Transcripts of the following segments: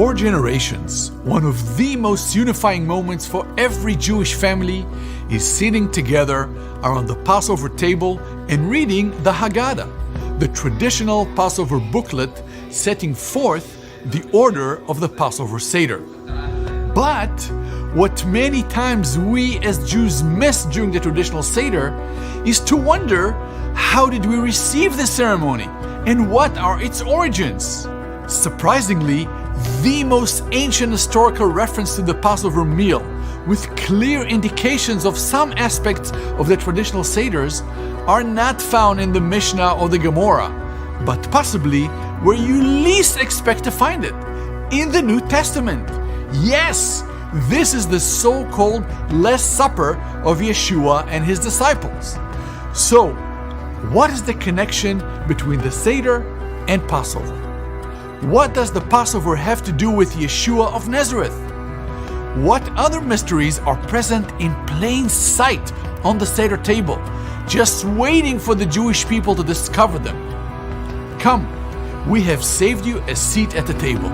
For generations, one of the most unifying moments for every Jewish family is sitting together around the Passover table and reading the Haggadah, the traditional Passover booklet setting forth the order of the Passover Seder. But what many times we as Jews miss during the traditional Seder is to wonder, how did we receive this ceremony and what are its origins? Surprisingly, the most ancient historical reference to the Passover meal, with clear indications of some aspects of the traditional Seders, are not found in the Mishnah or the Gemara, but possibly where you least expect to find it, in the New Testament. Yes, this is the so-called Last Supper of Yeshua and his disciples. So, what is the connection between the Seder and Passover? What does the Passover have to do with Yeshua of Nazareth? What other mysteries are present in plain sight on the Seder table, just waiting for the Jewish people to discover them? Come, we have saved you a seat at the table.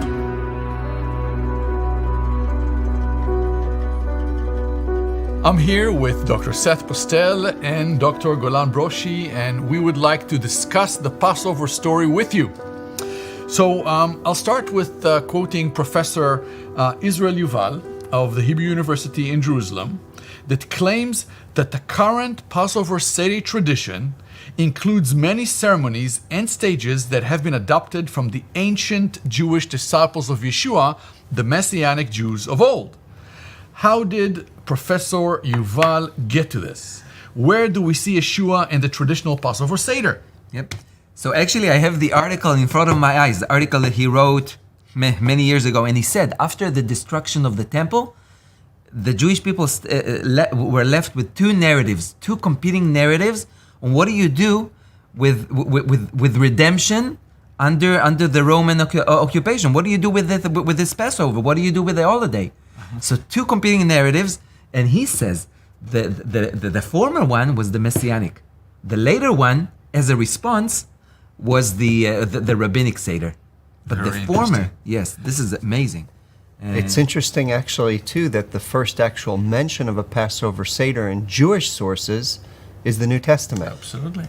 I'm here with Dr. Seth Postel and Dr. Golan Broshi, and we would like to discuss the Passover story with you. So I'll start with quoting Professor Israel Yuval of the Hebrew University in Jerusalem, that claims that the current Passover Seder tradition includes many ceremonies and stages that have been adopted from the ancient Jewish disciples of Yeshua, the Messianic Jews of old. How did Professor Yuval get to this? Where do we see Yeshua in the traditional Passover Seder? Yep. So actually, I have the article in front of my eyes, the article that he wrote many years ago. And he said, after the destruction of the temple, the Jewish people were left with two narratives, two competing narratives on what do you do with redemption under the Roman occupation? What do you do with this Passover? What do you do with the holiday? So two competing narratives. And he says the former one was the Messianic. The later one, as a response, was the rabbinic Seder. But Very the former, yes, this is amazing. It's interesting, actually, too, that the first actual mention of a Passover Seder in Jewish sources is the New Testament. Absolutely.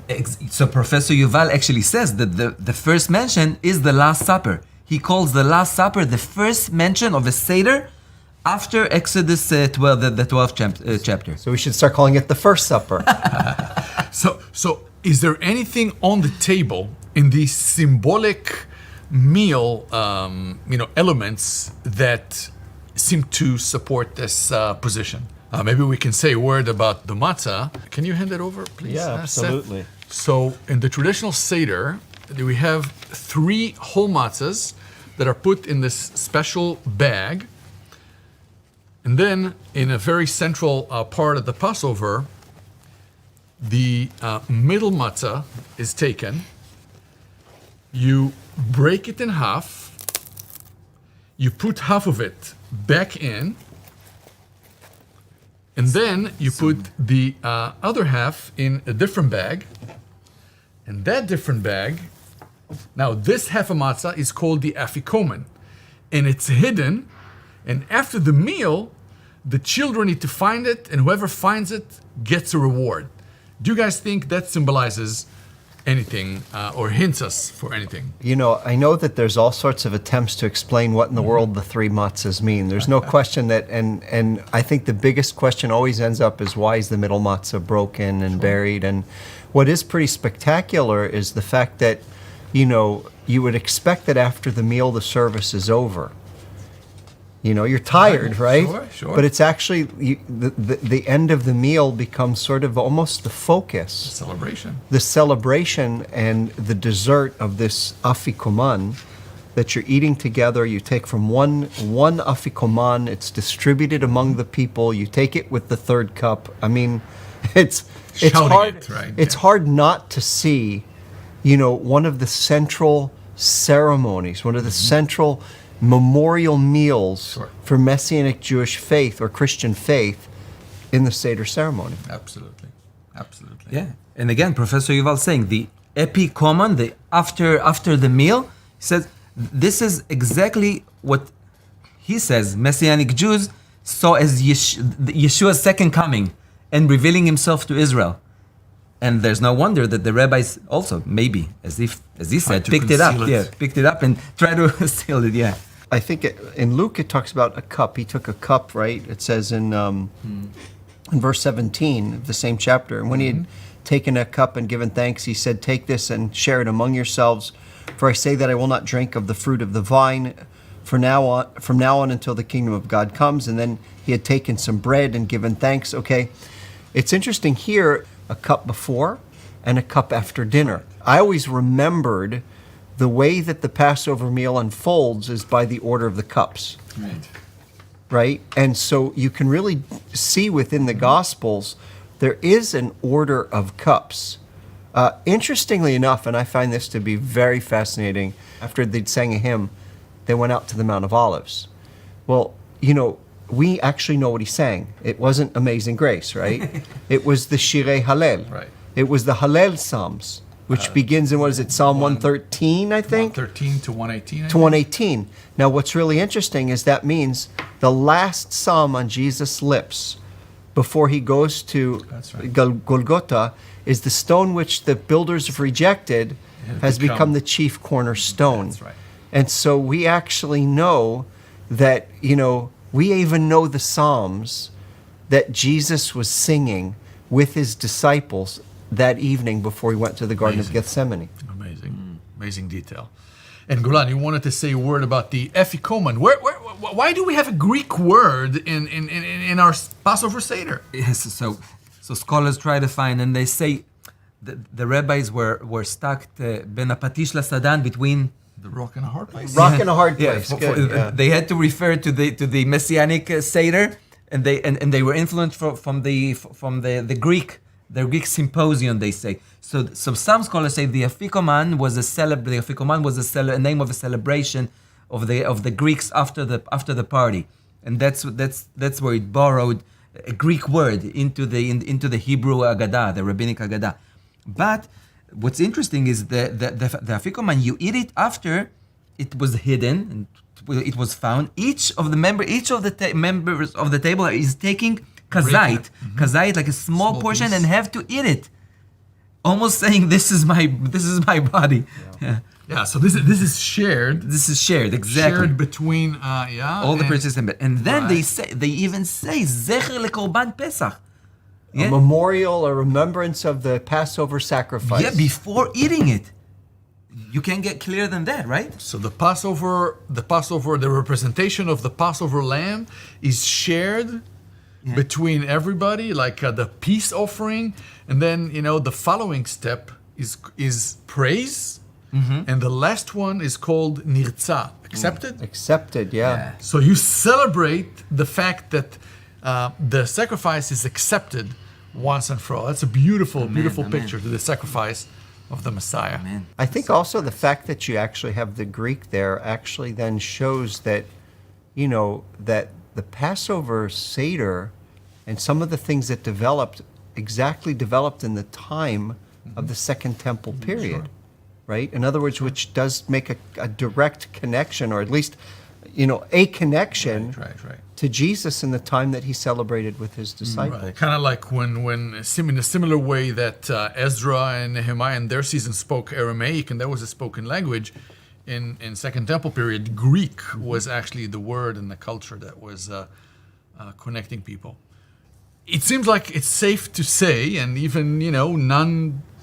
So Professor Yuval actually says that the first mention is the Last Supper. He calls the Last Supper the first mention of a Seder after Exodus 12, the 12th chapter. So we should start calling it the First Supper. So is there anything on the table in these symbolic meal, elements that seem to support this position? Maybe we can say a word about the matzah. Can you hand it over, please? Yeah, absolutely. Seth? So in the traditional Seder, we have 3 whole matzahs that are put in this special bag. And then in a very central part of the Passover, the middle matzah is taken. You break it in half. You put half of it back in. And then you put the other half in a different bag. And that different bag, now this half of matzah is called the afikomen. And it's hidden. And after the meal, the children need to find it, and whoever finds it gets a reward. Do you guys think that symbolizes anything or hints us for anything? You know, I know that there's all sorts of attempts to explain what in the world the 3 matzahs mean. There's no question that, and I think the biggest question always ends up is, why is the middle matzah broken and buried? And what is pretty spectacular is the fact that, you would expect that after the meal, the service is over. You're tired, right? Sure. But it's actually, the end of the meal becomes sort of almost the focus. Celebration. The celebration and the dessert of this afikoman that you're eating together. You take from one afikoman, it's distributed among the people. You take it with the third cup. I mean, it's hard. Right? It's hard not to see, one of the central ceremonies, one of the central memorial meals for Messianic Jewish faith or Christian faith in the Seder ceremony. Absolutely. Yeah. And again, Professor Yuval saying the epikomen, the after the meal, he says this is exactly what he says Messianic Jews saw as Yeshua's second coming and revealing himself to Israel. And there's no wonder that the rabbis also, maybe, as he said, picked it up and tried to seal it, yeah. I think in Luke it talks about a cup. He took a cup, right? It says in verse 17 of the same chapter. And when he had taken a cup and given thanks, he said, "Take this and share it among yourselves. For I say that I will not drink of the fruit of the vine from now on until the kingdom of God comes." And then he had taken some bread and given thanks. Okay, it's interesting here, a cup before and a cup after dinner. I always remembered the way that the Passover meal unfolds is by the order of the cups. Right? And so you can really see within the Gospels, there is an order of cups. Interestingly enough, and I find this to be very fascinating, after they'd sang a hymn, they went out to the Mount of Olives. Well, we actually know what he sang. It wasn't Amazing Grace, right? It was the Shirei Hallel. Right. It was the Hallel Psalms, which begins in, what is it, Psalm 113, I think? 113 to 118. To 118. Now, what's really interesting is that means the last psalm on Jesus' lips before he goes to Golgotha is the stone which the builders have rejected has become the chief cornerstone. That's right. And so we actually know that, we even know the Psalms that Jesus was singing with his disciples that evening before he went to the Garden of Gethsemane. Amazing. Amazing detail. And Golan, you wanted to say a word about the Epikomen. Why do we have a Greek word in our Passover Seder? Yes, so scholars try to find, and they say the rabbis were stuck ben apatish lasadan, between The rock and a hard place. Rock in a hard place. Good. They had to refer to the Messianic Seder, and they were influenced from the Greek. The Greek symposium, they say. So some scholars say the Afikoman was a name of a celebration of the Greeks after the party, and that's where it borrowed a Greek word into the Hebrew Agadah, the rabbinic Agadah. But what's interesting is the Afikoman, you eat it after it was hidden and it was found. Each of the members of the table is taking kazait, like a small portion, piece, and have to eat it, almost saying, "This is my body." Yeah. So this is shared. This is shared, exactly. Shared between all the participants, and then they even say zecher lekorban Pesach. A memorial, a remembrance of the Passover sacrifice. Yeah, before eating it. You can't get clearer than that, right? So the Passover, the representation of the Passover lamb is shared between everybody, like the peace offering, and then the following step is praise, and the last one is called nirtza, accepted. Accepted, yeah. So you celebrate the fact that the sacrifice is accepted once and for all. That's a beautiful picture to the sacrifice of the Messiah. Amen. I think also the fact that you actually have the Greek there actually then shows that, that the Passover Seder and some of the things that developed in the time of the Second Temple period, right? In other words, which does make a direct connection, or at least, a connection to Jesus in the time that he celebrated with his disciples. Right. Kind of like when in a similar way that Ezra and Nehemiah in their season spoke Aramaic, and that was a spoken language, in Second Temple period, Greek was actually the word and the culture that was connecting people. It seems like it's safe to say, and even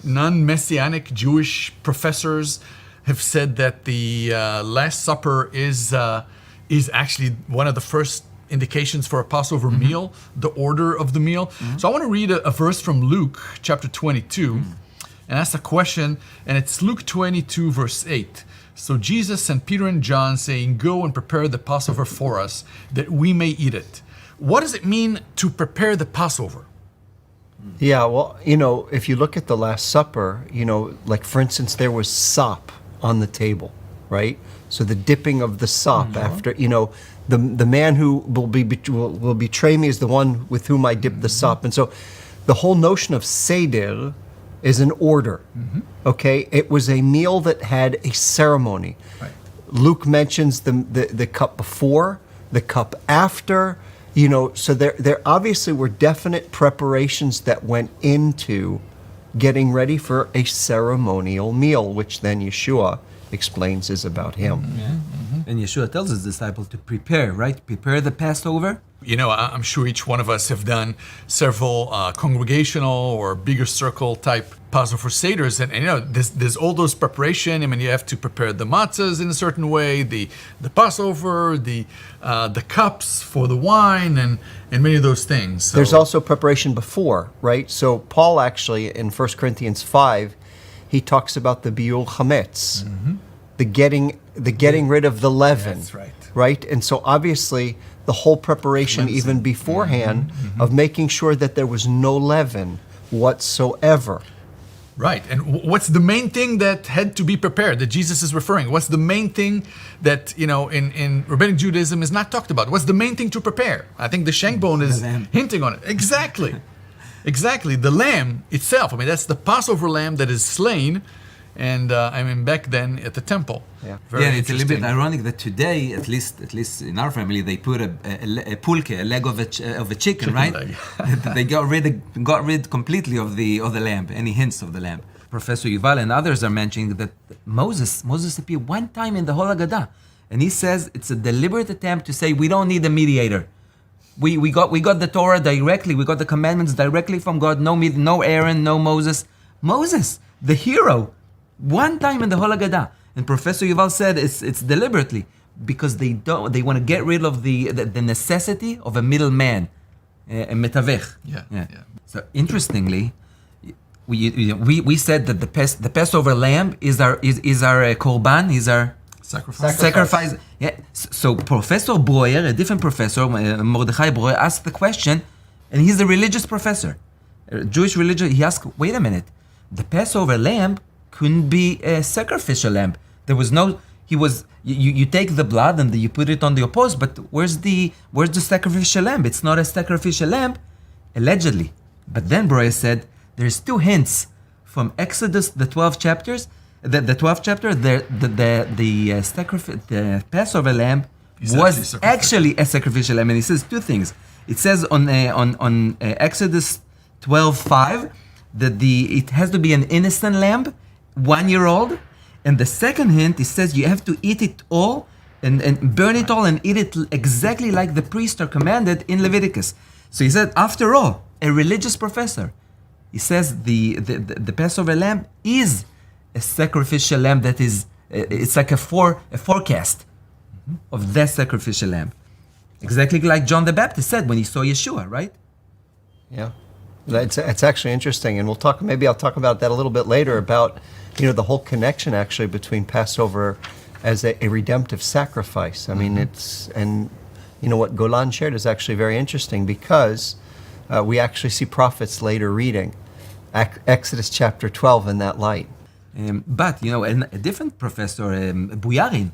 non-Messianic Jewish professors have said that the Last Supper is actually one of the first indications for a Passover meal, the order of the meal. So I want to read a verse from Luke chapter 22 and ask a question, and it's Luke 22 verse 8. So Jesus sent Peter and John saying, "Go and prepare the Passover for us, that we may eat it." What does it mean to prepare the Passover? Yeah, well, if you look at the Last Supper, like for instance, there was sop on the table, right? So the dipping of the sop after, the man who will betray me is the one with whom I dip the sop. And so the whole notion of Seder is an order, okay? It was a meal that had a ceremony. Right. Luke mentions the cup before, the cup after, you know, so there obviously were definite preparations that went into getting ready for a ceremonial meal, which then Yeshua explains is about him. And Yeshua tells his disciples to prepare, right? Prepare the Passover. You know, I'm sure each one of us have done several congregational or bigger circle type Passover Seders, and you know, there's all those preparation. I mean, you have to prepare the matzahs in a certain way, the Passover, the cups for the wine, and many of those things. So, There's also preparation before, right? So Paul actually in 1 Corinthians 5, he talks about the biul chametz, the getting rid of the leaven. That's right. Right? And so obviously the whole preparation even beforehand of making sure that there was no leaven whatsoever. Right. And what's the main thing that had to be prepared that Jesus is referring? What's the main thing that, you know, in Rabbinic Judaism is not talked about? What's the main thing to prepare? I think the shank bone is hinting on it. Exactly. Exactly. The lamb itself. I mean, that's the Passover lamb that is slain. And I mean, back then at the temple. Yeah. Yeah, it's a little bit ironic that today, at least in our family, they put a pulke, a leg of a chicken, right? leg. They got rid completely of the lamb, any hints of the lamb. Professor Yuval and others are mentioning that Moses appeared one time in the whole Haggadah, and he says it's a deliberate attempt to say we don't need a mediator. We got the Torah directly, we got the commandments directly from God. No Aaron, no Moses. Moses, the hero. One time in the whole Haggadah. And Professor Yuval said it's deliberately because they want to get rid of the necessity of a middleman, a metavech. Yeah. So interestingly, we said that the Passover lamb is our korban, is our sacrifice. Yeah. So Professor Breuer, a different professor, Mordechai Breuer, asked the question, and he's a religious professor, Jewish religion. He asked, wait a minute, the Passover lamb couldn't be a sacrificial lamb. There was no. You take the blood and you put it on the post, but where's the sacrificial lamb? It's not a sacrificial lamb, allegedly. But then Breuer said there's two hints from Exodus, the 12 chapters. The 12th chapter, the Passover lamb was actually a sacrificial lamb, and he says two things. It says on Exodus 12:5 that it has to be an innocent lamb, 1 year old, and the second hint, it says you have to eat it all and burn it all and eat it exactly like the priests are commanded in Leviticus. So he said, after all, a religious professor, he says the Passover lamb is a sacrificial lamb that is, it's like a forecast of that sacrificial lamb. Exactly like John the Baptist said when he saw Yeshua, right? Yeah. It's actually interesting, and maybe I'll talk about that a little bit later about, you know, the whole connection actually between Passover as a redemptive sacrifice. I mean, and you know what Golan shared is actually very interesting because we actually see prophets later reading Exodus chapter 12 in that light. But, you know, a different professor, Buyarin,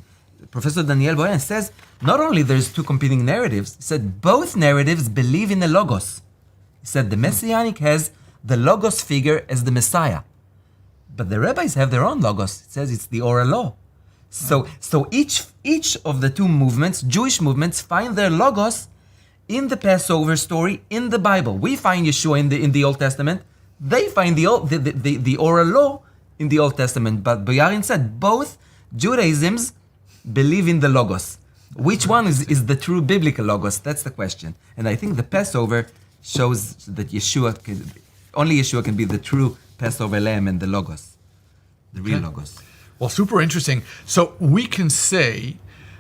Professor Daniel Boyan, says not only there's two competing narratives, he said both narratives believe in the Logos. He said the Messianic has the Logos figure as the Messiah. But the rabbis have their own Logos. It says it's the oral law. So each of the two movements, Jewish movements, find their Logos in the Passover story in the Bible. We find Yeshua in the Old Testament. They find the oral law in the Old Testament. But Boyarin said both Judaisms believe in the Logos. Which one is the true biblical Logos? That's the question. And I think the Passover shows that only Yeshua can be the true Passover lamb and the Logos, the real Logos. Well, super interesting. So we can say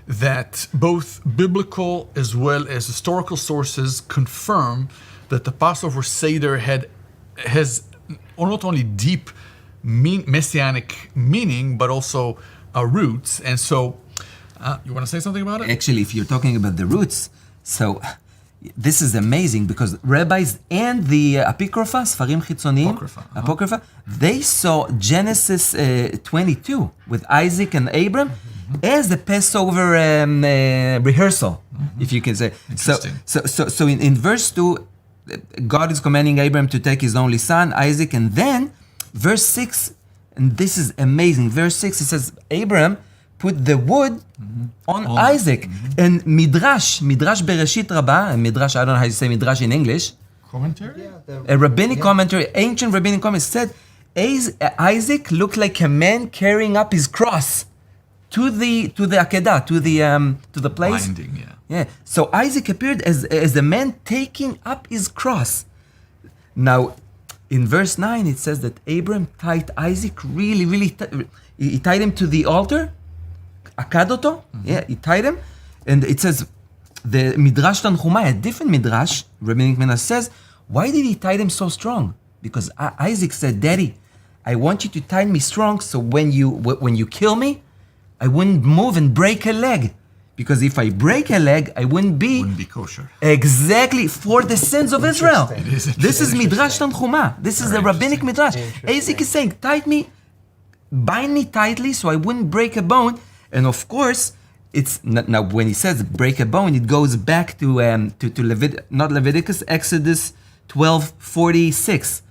that both biblical as well as historical sources confirm that the Passover Seder has not only deep messianic meaning, but also roots. And so, you want to say something about it? Actually, if you're talking about the roots, so this is amazing because rabbis and the Apocrypha, Sfarim Chitzonim, Apocrypha, they saw Genesis 22 with Isaac and Abram as the Passover rehearsal, if you can say. So in verse 2, God is commanding Abram to take his only son, Isaac, and then verse 6, and this is amazing. Verse 6, it says, Abram put the wood on Isaac. And Midrash Bereshit Rabbah, and Midrash, I don't know how you say Midrash in English, Commentary? a rabbinic commentary, ancient rabbinic commentary said, Isaac looked like a man carrying up his cross to the Akedah, to the place. Binding, yeah. Yeah. So Isaac appeared as a man taking up his cross. Now, in verse 9, it says that Abraham tied Isaac really he tied him to the altar, akadoto. Yeah, he tied him, and it says the Midrash Tanchumai, a different Midrash, rabbinic Midrash says, why did he tie him so strong? Because Isaac said, Daddy, I want you to tie me strong so when you kill me, I wouldn't move and break a leg. Because if I break a leg, I wouldn't be kosher. Exactly, for the sins of Israel. This is interesting. Midrash Tanchuma. This is the rabbinic Midrash. Isaac is saying, bind me tightly so I wouldn't break a bone. And of course, it's now when he says break a bone, it goes back to not Leviticus, Exodus 12:46,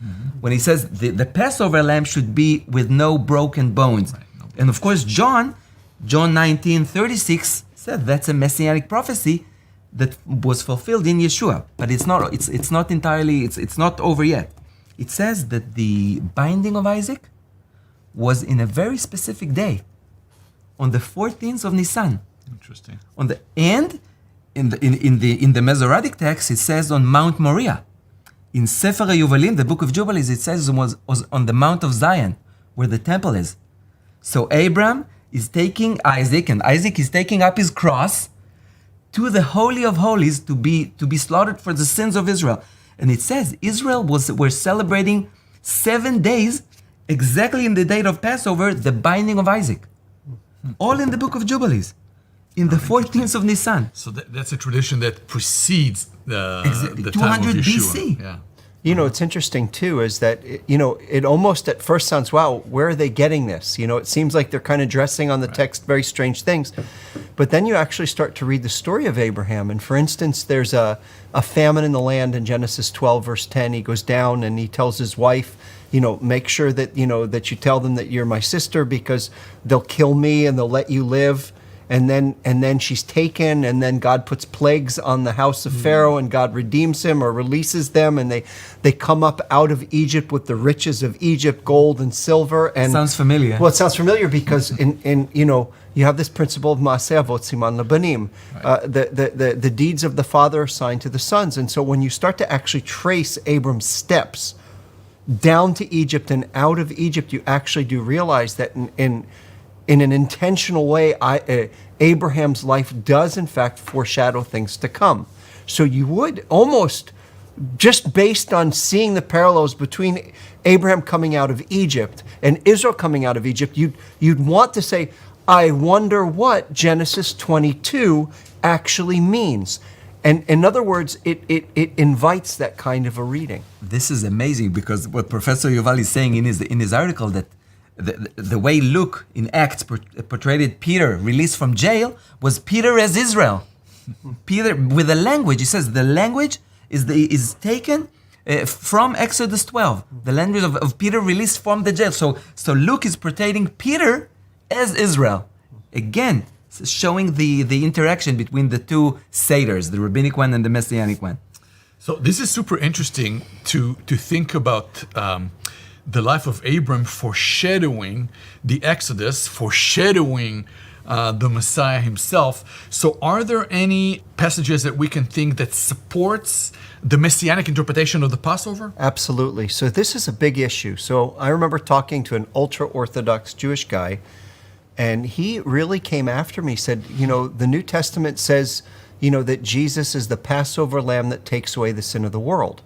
when he says the Passover lamb should be with no broken bones. Right, no And of course, John 19:36 said that's a messianic prophecy that was fulfilled in Yeshua, but it's not entirely, it's not over yet. It says that the binding of Isaac was in a very specific day, on the 14th of Nisan. Interesting. In the Masoretic text, it says on Mount Moriah. In Sefer HaYuvalim, the book of Jubilees, it says it was on the Mount of Zion, where the temple is. So Abraham is taking Isaac, and Isaac is taking up his cross to the Holy of Holies to be slaughtered for the sins of Israel. And it says Israel were celebrating 7 days, exactly in the date of Passover, the binding of Isaac. All in the book of Jubilees, in the 14th of Nisan. So that's a tradition that precedes the 200 time of Yeshua. BC. Yeah. You know, it's interesting too, is that, it almost at first sounds, wow, where are they getting this? It seems like they're kind of dressing on the text very strange things. But then you actually start to read the story of Abraham. And for instance, there's a famine in the land in Genesis 12, verse 10. He goes down and he tells his wife, make sure that, that you tell them that you're my sister because they'll kill me and they'll let you live. And then she's taken, and then God puts plagues on the house of Pharaoh, and God redeems him or releases them, and they come up out of Egypt with the riches of Egypt, gold and silver. And Sounds familiar. Well, it sounds familiar because you have this principle of Maaseh Avot Siman Labanim. The deeds of the father are assigned to the sons. And so when you start to actually trace Abram's steps down to Egypt and out of Egypt, you actually do realize that in an intentional way, Abraham's life does in fact foreshadow things to come. So you would almost, just based on seeing the parallels between Abraham coming out of Egypt and Israel coming out of Egypt, you'd want to say, I wonder what Genesis 22 actually means. And in other words, it invites that kind of a reading. This is amazing, because what Professor Yuval is saying in his article, that the way Luke in Acts portrayed Peter released from jail was Peter as Israel. Peter with the language. He says the language is taken from Exodus 12. The language of Peter released from the jail. So Luke is portraying Peter as Israel. Again, showing the interaction between the two Seders, the rabbinic one and the messianic one. So this is super interesting to think about the life of Abram foreshadowing the Exodus, foreshadowing the Messiah himself. So are there any passages that we can think that supports the messianic interpretation of the Passover? Absolutely. So this is a big issue. So I remember talking to an ultra-Orthodox Jewish guy, and he really came after me, said, the New Testament says, that Jesus is the Passover lamb that takes away the sin of the world.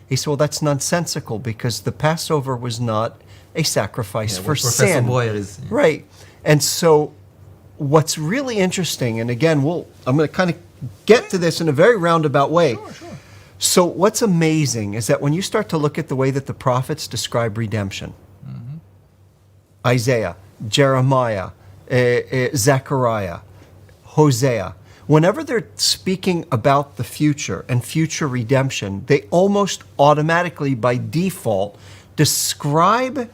He said, well, that's nonsensical because the Passover was not a sacrifice for sin. Boyer is, yeah. Right. And so what's really interesting, and again, I'm going to kind of get to this in a very roundabout way. Sure. So what's amazing is that when you start to look at the way that the prophets describe redemption, Isaiah, Jeremiah, Zechariah, Hosea, whenever they're speaking about the future and future redemption, they almost automatically, by default, describe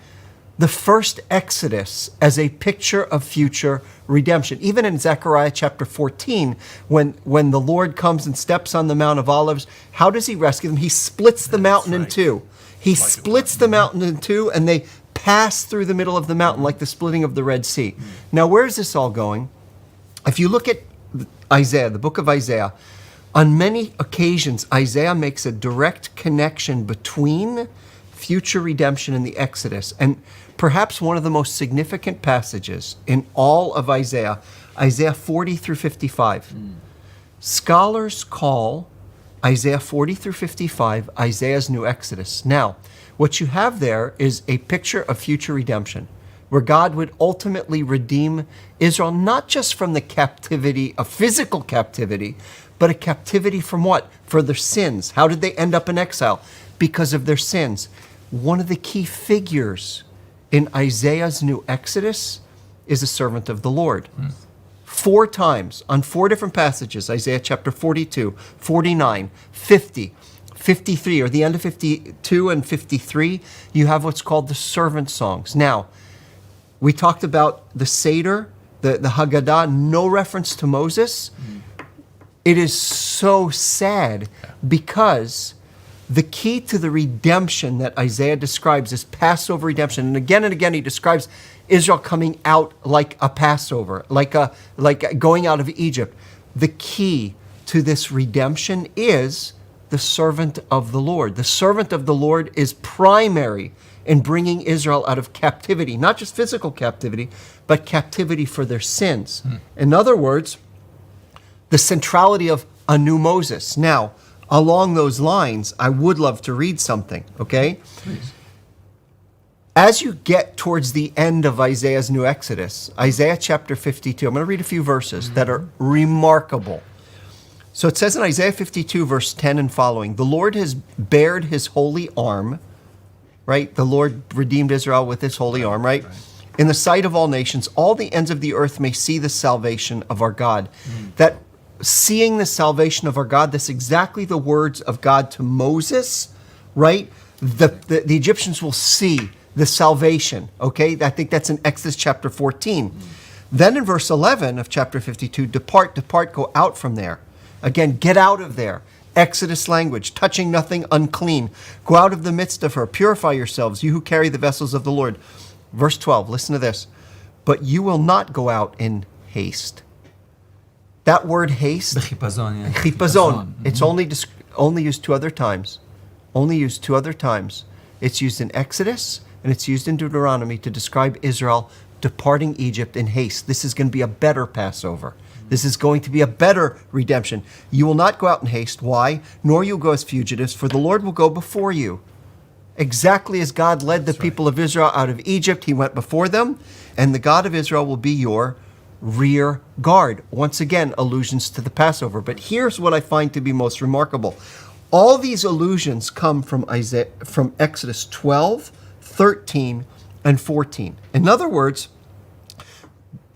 the first Exodus as a picture of future redemption. Even in Zechariah chapter 14, when the Lord comes and steps on the Mount of Olives, how does he rescue them? He splits the mountain in two. He splits the mountain in two, and they pass through the middle of the mountain like the splitting of the Red Sea. Now, where is this all going? If you look at Isaiah, the book of Isaiah, on many occasions, Isaiah makes a direct connection between future redemption and the Exodus. And perhaps one of the most significant passages in all of Isaiah, Isaiah 40 through 55. Scholars call Isaiah 40 through 55 Isaiah's new Exodus. Now, what you have there is a picture of future redemption, where God would ultimately redeem Israel, not just from the captivity, a physical captivity, but a captivity from what? For their sins. How did they end up in exile? Because of their sins. One of the key figures in Isaiah's new Exodus is a servant of the Lord. 4 times, on 4 different passages, Isaiah chapter 42, 49, 50, 53, or the end of 52 and 53, you have what's called the servant songs. Now, we talked about the Seder, the Haggadah, no reference to Moses. It is so sad because the key to the redemption that Isaiah describes is Passover redemption. And again, he describes Israel coming out like a Passover, like going out of Egypt. The key to this redemption is the servant of the Lord. The servant of the Lord is primary in bringing Israel out of captivity, not just physical captivity, but captivity for their sins. In other words, the centrality of a new Moses. Now, along those lines, I would love to read something, okay? Please. As you get towards the end of Isaiah's new Exodus, Isaiah chapter 52, I'm going to read a few verses that are remarkable. So it says in Isaiah 52, verse 10 and following, the Lord has bared his holy arm, right? The Lord redeemed Israel with his holy arm, right? In the sight of all nations, all the ends of the earth may see the salvation of our God. That seeing the salvation of our God, that's exactly the words of God to Moses, right? The Egyptians will see the salvation, okay? I think that's in Exodus chapter 14. Then in verse 11 of chapter 52, depart, go out from there. Again, get out of there. Exodus language, touching nothing unclean. Go out of the midst of her. Purify yourselves, you who carry the vessels of the Lord. Verse 12, listen to this. But you will not go out in haste. That word haste, chipazon, it's only used 2 other times. Only used 2 other times. It's used in Exodus and it's used in Deuteronomy to describe Israel departing Egypt in haste. This is going to be a better Passover. This is going to be a better redemption. You will not go out in haste. Why? Nor you go as fugitives, for the Lord will go before you. Exactly as God led the people of Israel out of Egypt, he went before them, and the God of Israel will be your rear guard. Once again, allusions to the Passover. But here's what I find to be most remarkable. All these allusions come from Exodus 12, 13, and 14. In other words,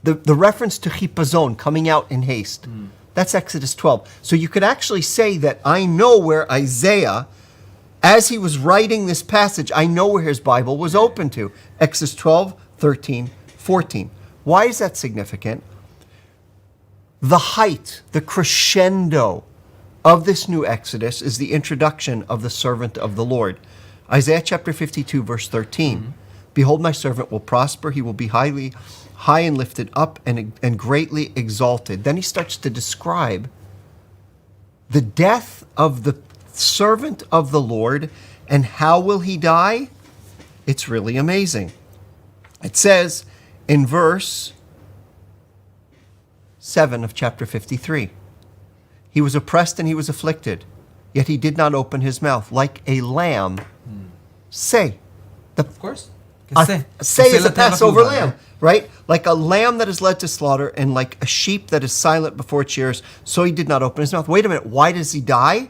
the reference to chipazon, coming out in haste, that's Exodus 12. So you could actually say that I know where Isaiah, as he was writing this passage, I know where his Bible was open to. Exodus 12, 13, 14. Why is that significant? The height, the crescendo of this new Exodus is the introduction of the servant of the Lord. Isaiah chapter 52, verse 13. Behold, my servant will prosper. He will be high and lifted up and greatly exalted. Then he starts to describe the death of the servant of the Lord. And how will he die? It's really amazing. It says in verse 7 of chapter 53, he was oppressed and he was afflicted, yet he did not open his mouth. Like a lamb, say. Of course. Say is a Passover lamb, right? Like a lamb that is led to slaughter and like a sheep that is silent before its shearers, so he did not open his mouth. Wait a minute, why does he die?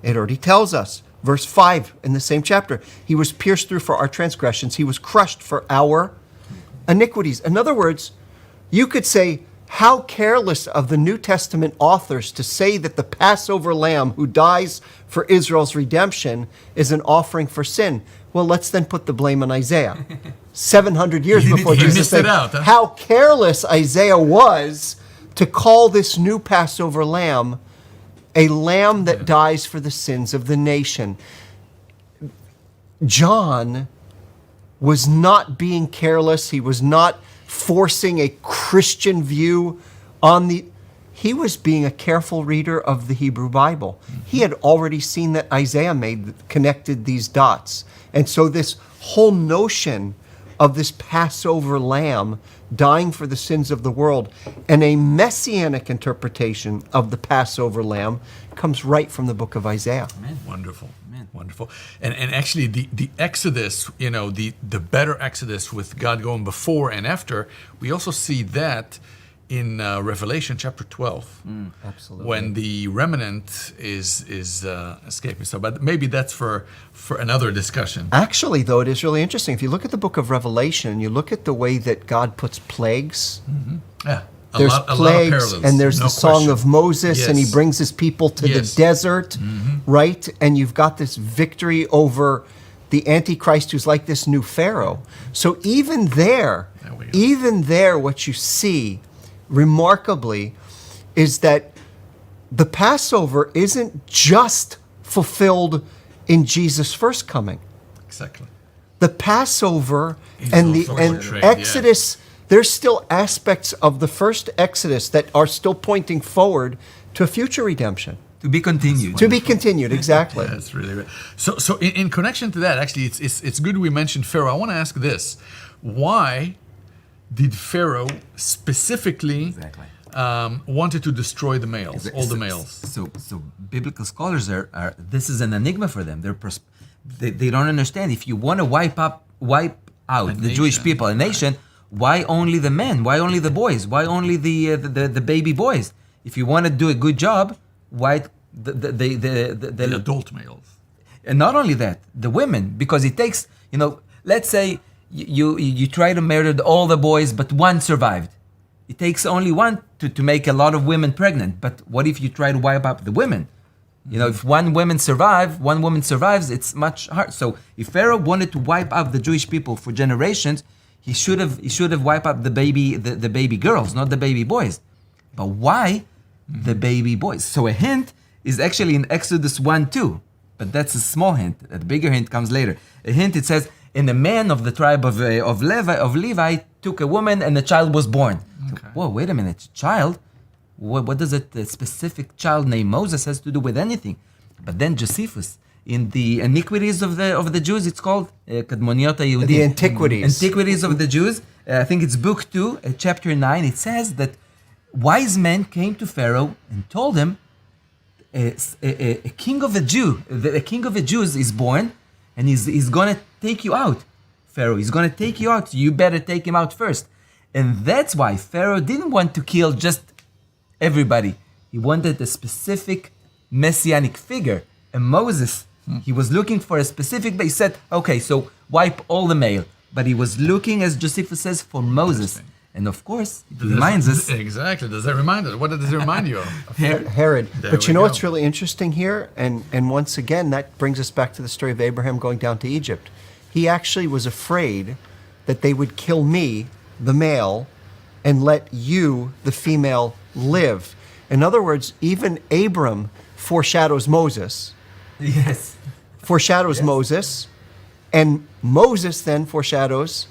It already tells us. Verse 5 in the same chapter, he was pierced through for our transgressions. He was crushed for our iniquities. In other words, you could say, how careless of the New Testament authors to say that the Passover lamb who dies for Israel's redemption is an offering for sin. Well, let's then put the blame on Isaiah. 700 years before he Jesus. missed Saying it out, huh? how careless Isaiah was to call this new Passover lamb a lamb that dies for the sins of the nation. John was not being careless. He was not forcing a Christian view on the... He was being a careful reader of the Hebrew Bible. He had already seen that Isaiah connected these dots. And so this whole notion of this Passover lamb dying for the sins of the world and a messianic interpretation of the Passover lamb comes right from the book of Isaiah. Amen. Wonderful. Amen. Wonderful. And actually the Exodus, the better Exodus with God going before and after, we also see that in Revelation chapter 12. Absolutely. When the remnant is escaping. So, but maybe that's for another discussion. Actually, though, it is really interesting. If you look at the book of Revelation, you look at the way that God puts plagues. Yeah. There's a lot of plagues, parallels, and there's no the song question. of Moses, and he Yes. brings his people to the Yes. desert, right? And you've got this victory over the Antichrist, who's like this new Pharaoh. So even there, we go. what you see remarkably is that the Passover isn't just fulfilled in Jesus' first coming. Exactly. The Passover He's and the also and portrayed, Exodus, there's still aspects of the first Exodus that are still pointing forward to a future redemption. To be continued. To be continued, exactly. That's really good. So in connection to that, actually, it's good we mentioned Pharaoh. I want to ask this: why did Pharaoh specifically Exactly. wanted to destroy the males, all the males? So biblical scholars are this is an enigma for them. They don't understand. If you want to wipe out the Jewish nation, people, a nation, why only the men? Why only the boys? Why only the baby boys? If you want to do a good job, why The adult males. and not only that, the women, because it takes, let's say you try to murder all the boys, but one survived. It takes only one to make a lot of women pregnant. But what if you try to wipe out the women? If one woman survives, it's much harder. So if Pharaoh wanted to wipe out the Jewish people for generations, he should have wiped out the baby girls, not the baby boys. But why the baby boys? So a hint is actually in Exodus 1:2, but that's a small hint. A bigger hint comes later. A hint, it says, and a man of the tribe of Levi took a woman and a child was born. Okay. So, whoa, wait a minute, child? What does a specific child named Moses has to do with anything? But then Josephus, in the Iniquities of the Jews, it's called Kadmoniot HaYehudim. The Antiquities. Antiquities of the Jews. I think it's book 2, chapter 9. It says that wise men came to Pharaoh and told him, a king of the Jews is born, and he's gonna take you out, Pharaoh. He's gonna take you out. So you better take him out first. And that's why Pharaoh didn't want to kill just everybody. He wanted a specific messianic figure, and Moses. He was looking for a specific. He said, "Okay, so wipe all the male." But he was looking, as Josephus says, for Moses. And of course, it reminds us. Exactly. Does that remind us? What does it remind you of? Herod. There But we you know go. what's really interesting here? And once again, that brings us back to the story of Abraham going down to Egypt. He actually was afraid that they would kill me, the male, and let you, the female, live. In other words, even Abram foreshadows Moses. Yes. Moses, and Moses then foreshadows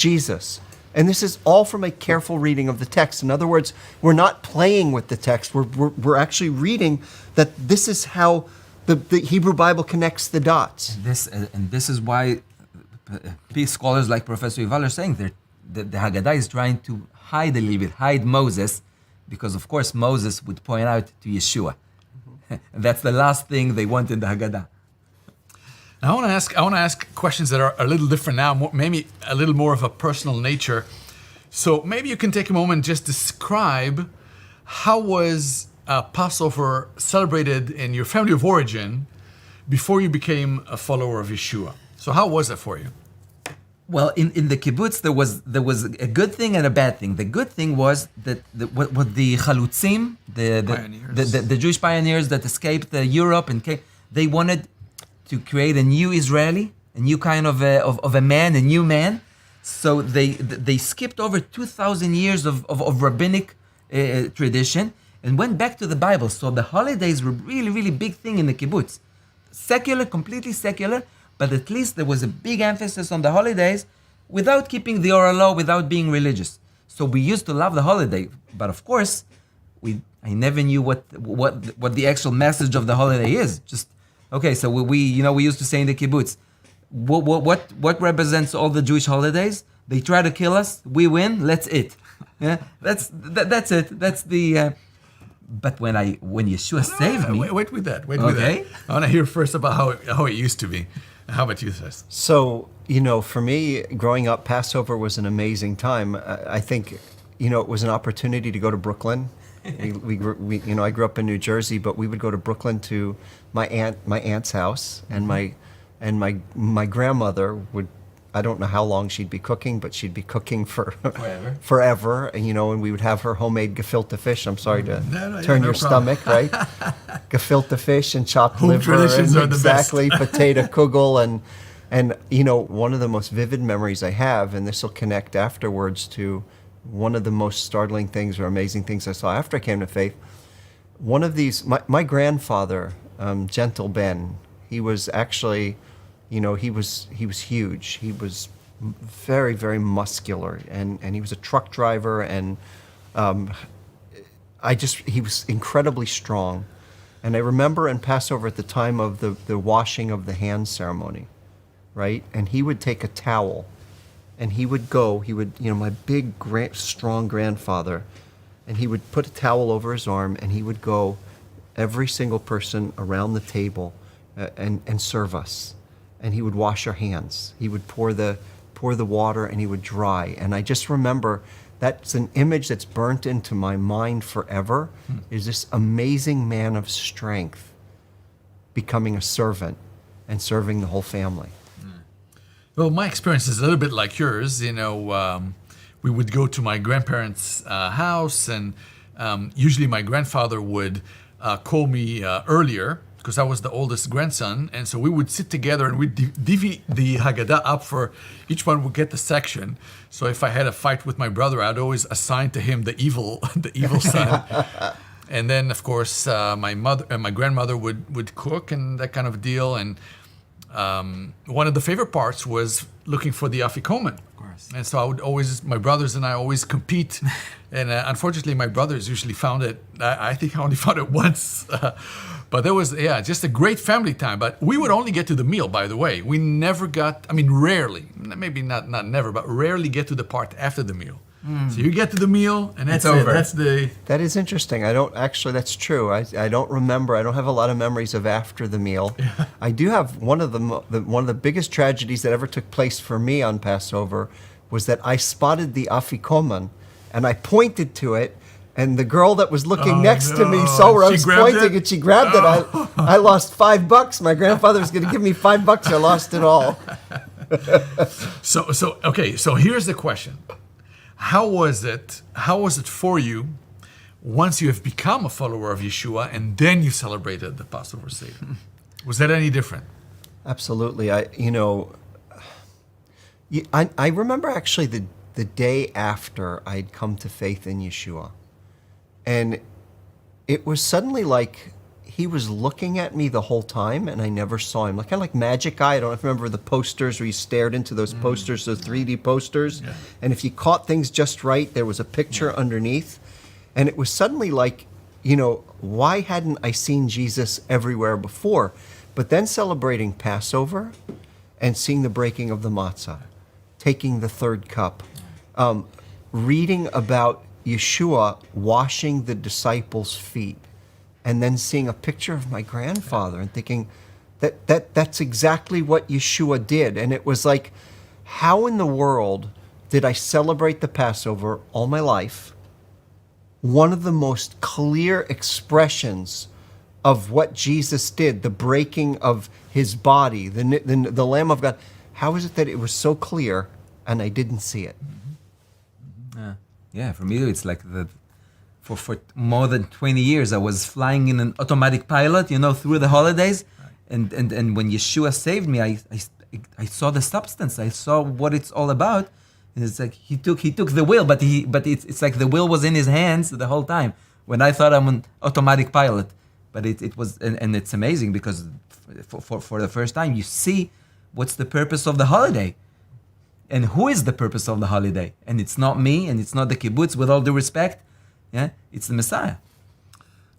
Jesus. And this is all from a careful reading of the text. In other words, we're not playing with the text. We're actually reading that this is how the Hebrew Bible connects the dots. This is why peace scholars like Professor Yuval are saying that the Haggadah is trying to hide Moses, because of course Moses would point out to Yeshua. And that's the last thing they want in the Haggadah. Now, I want to ask questions that are a little different now, maybe a little more of a personal nature. So maybe you can take a moment and just describe how was Passover celebrated in your family of origin before you became a follower of Yeshua. So how was that for you? Well, in the kibbutz there was a good thing and a bad thing. The good thing was that what the chalutzim, the Jewish pioneers that escaped Europe and they wanted to create a new Israeli, a new kind of a man, a new man. So they skipped over 2,000 years of rabbinic tradition and went back to the Bible. So the holidays were really, really big thing in the kibbutz. Secular, completely secular, but at least there was a big emphasis on the holidays without keeping the oral law, without being religious. So we used to love the holiday, but of course, I never knew what the actual message of the holiday is. Just okay. So we used to say in the kibbutz, what represents all the Jewish holidays? They try to kill us, we win. Let's eat. Yeah, that's it. That's the. But when Yeshua saved me, wait with that. Wait with that. I want to hear first about how it used to be. How about you, Seth? So, for me, growing up, Passover was an amazing time. I think, it was an opportunity to go to Brooklyn. I grew up in New Jersey, but we would go to Brooklyn to my aunt's house, and my grandmother would. I don't know how long she'd be cooking, but she'd be cooking for forever. And we would have her homemade gefilte fish. I'm sorry to turn your stomach, right? Gefilte fish and chopped liver, traditions are the best. Potato kugel, and one of the most vivid memories I have, and this will connect afterwards to one of the most startling things or amazing things I saw after I came to faith. One of these, my grandfather, Gentle Ben, he was actually. He was huge. He was very, very muscular, and he was a truck driver, and he was incredibly strong. And I remember in Passover at the time of the washing of the hands ceremony, right? And he would take a towel, and he would, my big, strong grandfather, and he would put a towel over his arm, and he would go every single person around the table and serve us. And he would wash our hands. He would pour the water, and he would dry. And I just remember that's an image that's burnt into my mind forever. Is this amazing man of strength becoming a servant and serving the whole family. Well, my experience is a little bit like yours. We would go to my grandparents' house, and usually my grandfather would call me earlier, because I was the oldest grandson, and so we would sit together and we'd divvy the Haggadah up for each one would get the section. So if I had a fight with my brother, I'd always assign to him the evil son. And then, of course, my grandmother would cook and that kind of deal. And one of the favorite parts was looking for the afikomen. Of course. And so my brothers and I always compete. And unfortunately, my brothers usually found it. I think I only found it once. But there was, just a great family time. But we would only get to the meal, by the way. We never rarely, maybe not never, but rarely get to the part after the meal. So you get to the meal, and that's over. That is interesting. That's true. I don't remember. I don't have a lot of memories of after the meal. Yeah. I do have one of the biggest tragedies that ever took place for me on Passover was that I spotted the afikomen, and I pointed to it, and the girl that was looking next to me saw where I was pointing, and she grabbed it. I lost $5. My grandfather was going to give me $5. I lost it all. So here's the question. How was it for you once you have become a follower of Yeshua and then you celebrated the Passover Seder? Was that any different? Absolutely. I remember actually the day after I'd come to faith in Yeshua. And it was suddenly like he was looking at me the whole time, and I never saw him. Kind of like Magic Eye. I don't know if you remember the posters where you stared into those posters, those 3D posters. Yeah. And if you caught things just right, there was a picture underneath. And it was suddenly like, why hadn't I seen Jesus everywhere before? But then celebrating Passover and seeing the breaking of the matzah, taking the third cup, reading about Yeshua washing the disciples' feet, and then seeing a picture of my grandfather and thinking that's exactly what Yeshua did. And it was like, how in the world did I celebrate the Passover all my life? One of the most clear expressions of what Jesus did, the breaking of his body, the Lamb of God. How is it that it was so clear and I didn't see it? Yeah, for me it's like for more than 20 years I was flying in an automatic pilot, through the holidays, and when Yeshua saved me, I saw the substance, I saw what it's all about, And it's like he took the wheel, but it's like the wheel was in his hands the whole time. When I thought I'm an automatic pilot, but it was, and it's amazing because for the first time you see what's the purpose of the holiday, and who is the purpose of the holiday, and it's not me, and it's not the kibbutz. With all due respect, yeah, it's the Messiah.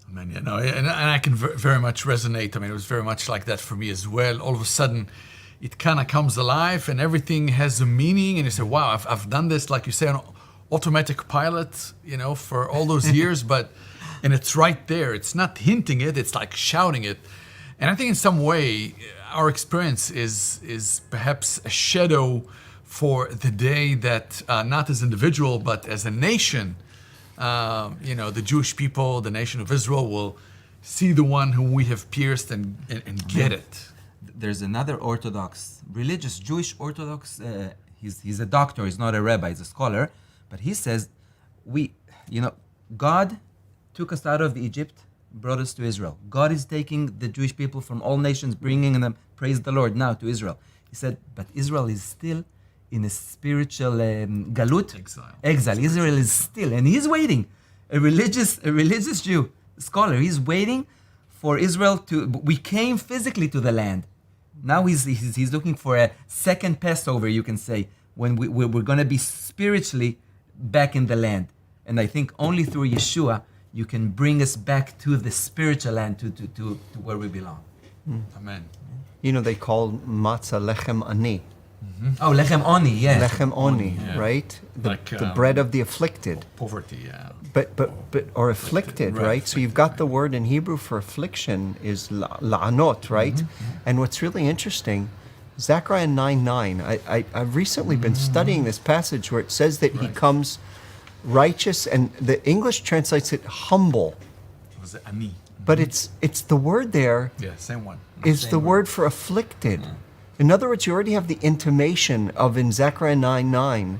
Amen. Yeah, no, and I can very much resonate. I mean, it was very much like that for me as well. All of a sudden, it kind of comes alive, and everything has a meaning. And you say, "Wow, I've done this," like you say, on automatic pilot, for all those years. And it's right there. It's not hinting it; it's like shouting it. And I think in some way, our experience is perhaps a shadow for the day that not as individual, but as a nation. The Jewish people, the nation of Israel, will see the one whom we have pierced and get it. There's another Orthodox, religious Jewish Orthodox. He's a doctor. He's not a rabbi. He's a scholar, but he says, God took us out of Egypt, brought us to Israel. God is taking the Jewish people from all nations, bringing them, praise the Lord, now to Israel. He said, but Israel is still in a spiritual galut, exile. Israel is still, and he's waiting. A religious Jew, scholar, he's waiting for Israel to. We came physically to the land. Now he's looking for a second Passover, you can say, when we're going to be spiritually back in the land. And I think only through Yeshua you can bring us back to the spiritual land, to where we belong. Amen. They call matzah lechem ani. Oh, lechem oni, yeah. Lechem oni, right? The bread of the afflicted. Poverty, yeah. But or afflicted, right? So you've got the word in Hebrew for affliction is la'anot, right? Mm-hmm. And what's really interesting, Zechariah 9:9. I've recently been studying this passage where it says that he comes righteous, and the English translates it humble. It was ani. But it's the word there. Yeah, same one. Is the word for afflicted. In other words, you already have the intimation of in Zechariah 9:9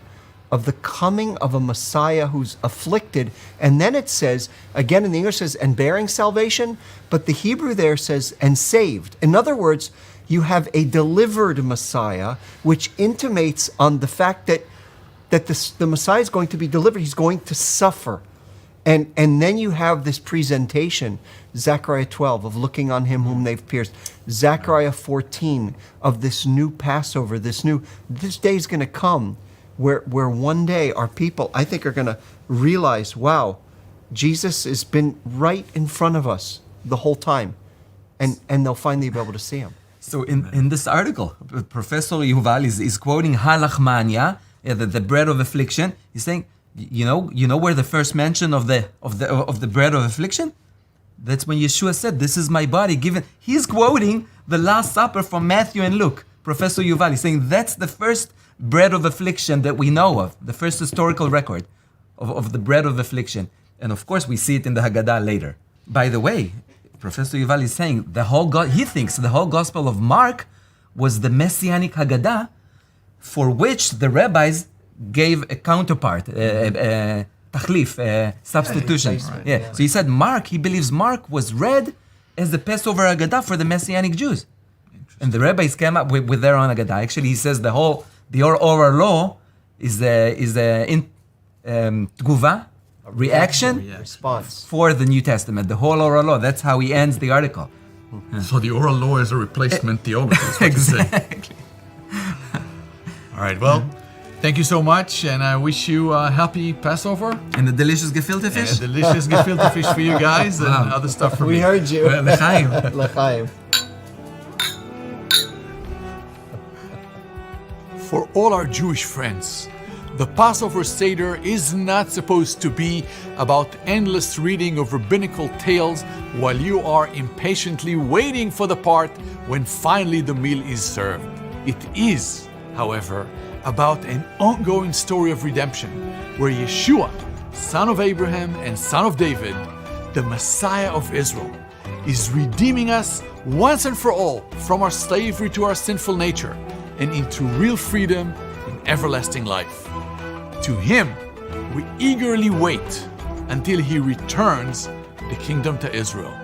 of the coming of a Messiah who's afflicted. And then it says, again in the English says, and bearing salvation, but the Hebrew there says, and saved. In other words, you have a delivered Messiah, which intimates on the fact that the Messiah is going to be delivered. He's going to suffer. And then you have this presentation, Zechariah 12, of looking on him whom they've pierced. Zechariah 14, of this new Passover, this day is going to come where one day our people, I think, are going to realize, wow, Jesus has been right in front of us the whole time. And they'll finally be able to see him. So in this article, Professor Yuval is quoting halachmania, the bread of affliction. He's saying, you know where the first mention of the bread of affliction? That's when Yeshua said, "This is my body given." He's quoting the Last Supper from Matthew and Luke. Professor Yuval is saying that's the first bread of affliction that we know of, the first historical record of the bread of affliction. And of course, we see it in the Haggadah later. By the way, Professor Yuval is saying he thinks the whole Gospel of Mark was the Messianic Haggadah, for which the rabbis gave a counterpart, tachlif, substitution. Yeah. So he said he believes Mark was read as the Passover Haggadah for the Messianic Jews. And the rabbis came up with their own Haggadah. Actually, he says the oral law is tguva, reaction, response for the New Testament. The whole oral law. That's how he ends the article. So the oral law is a replacement theology. Exactly. All right. Well. Thank you so much, and I wish you a happy Passover. And a delicious gefilte fish. And a delicious gefilte fish for you guys, and other stuff for me. We heard you. L'chaim. L'chaim. For all our Jewish friends, the Passover Seder is not supposed to be about endless reading of rabbinical tales while you are impatiently waiting for the part when finally the meal is served. It is, however, about an ongoing story of redemption, where Yeshua, son of Abraham and son of David, the Messiah of Israel, is redeeming us once and for all from our slavery to our sinful nature and into real freedom and everlasting life. To him, we eagerly wait until he returns the kingdom to Israel.